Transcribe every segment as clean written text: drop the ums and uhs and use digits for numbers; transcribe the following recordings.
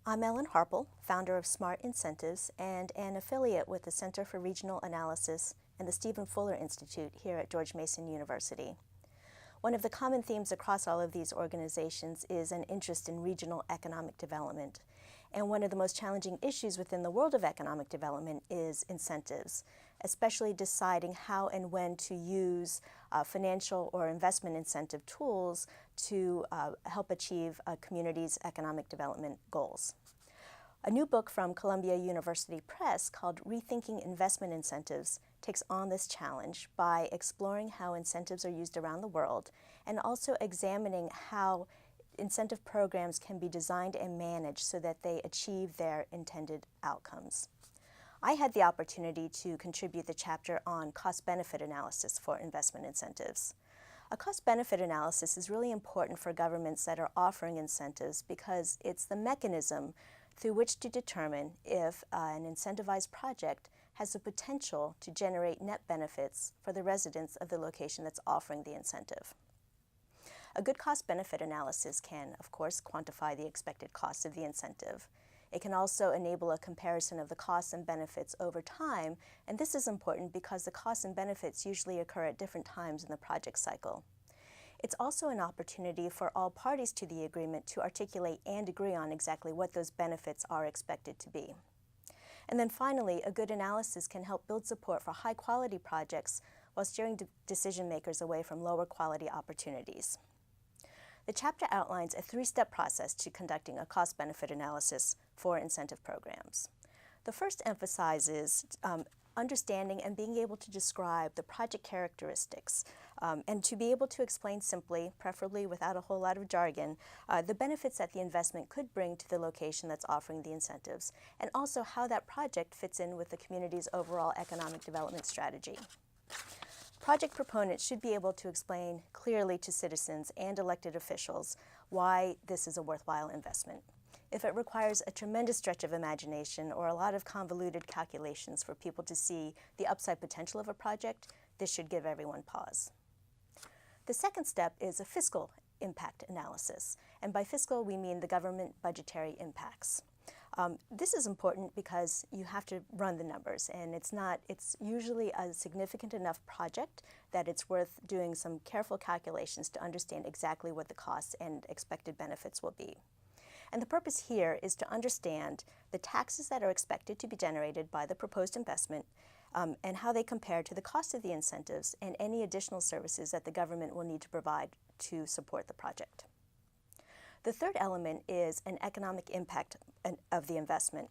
I'm Ellen Harple, founder of Smart Incentives and an affiliate with the Center for Regional Analysis and the Stephen Fuller Institute here at George Mason University. One of the common themes across all of these organizations is an interest in regional economic development. And one of the most challenging issues within the world of economic development is incentives, especially deciding how and when to use financial or investment incentive tools to help achieve a community's economic development goals. A new book from Columbia University Press called Rethinking Investment Incentives takes on this challenge by exploring how incentives are used around the world and also examining how incentive programs can be designed and managed so that they achieve their intended outcomes. I had the opportunity to contribute the chapter on cost-benefit analysis for investment incentives. A cost-benefit analysis is really important for governments that are offering incentives because it's the mechanism through which to determine if an incentivized project has the potential to generate net benefits for the residents of the location that's offering the incentive. A good cost-benefit analysis can, of course, quantify the expected cost of the incentive. It can also enable a comparison of the costs and benefits over time, and this is important because the costs and benefits usually occur at different times in the project cycle. It's also an opportunity for all parties to the agreement to articulate and agree on exactly what those benefits are expected to be. And then finally, a good analysis can help build support for high-quality projects while steering decision makers away from lower quality opportunities. The chapter outlines a three-step process to conducting a cost-benefit analysis for incentive programs. The first emphasizes understanding and being able to describe the project characteristics and to be able to explain simply, preferably without a whole lot of jargon, the benefits that the investment could bring to the location that's offering the incentives, and also how that project fits in with the community's overall economic development strategy. Project proponents should be able to explain clearly to citizens and elected officials why this is a worthwhile investment. If it requires a tremendous stretch of imagination or a lot of convoluted calculations for people to see the upside potential of a project, this should give everyone pause. The second step is a fiscal impact analysis, and by fiscal we mean the government budgetary impacts. This is important because you have to run the numbers, and it's usually a significant enough project that it's worth doing some careful calculations to understand exactly what the costs and expected benefits will be. And the purpose here is to understand the taxes that are expected to be generated by the proposed investment and how they compare to the cost of the incentives and any additional services that the government will need to provide to support the project. The third element is an economic impact of the investment.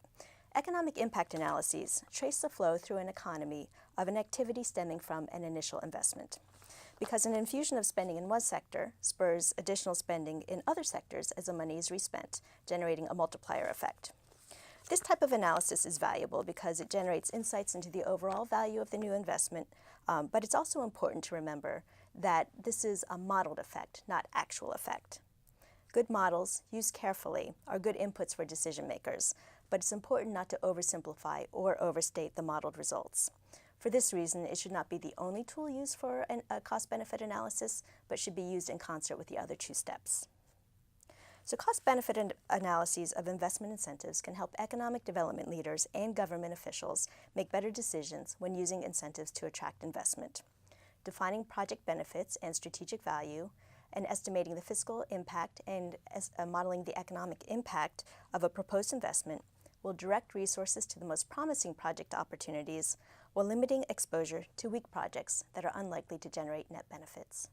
Economic impact analyses trace the flow through an economy of an activity stemming from an initial investment, because an infusion of spending in one sector spurs additional spending in other sectors as the money is respent, generating a multiplier effect. This type of analysis is valuable because it generates insights into the overall value of the new investment, but it's also important to remember that this is a modeled effect, not actual effect. Good models, used carefully, are good inputs for decision makers, but it's important not to oversimplify or overstate the modeled results. For this reason, it should not be the only tool used for a cost-benefit analysis, but should be used in concert with the other two steps. So cost-benefit analyses of investment incentives can help economic development leaders and government officials make better decisions when using incentives to attract investment. Defining project benefits and strategic value, and estimating the fiscal impact and modeling the economic impact of a proposed investment will direct resources to the most promising project opportunities while limiting exposure to weak projects that are unlikely to generate net benefits.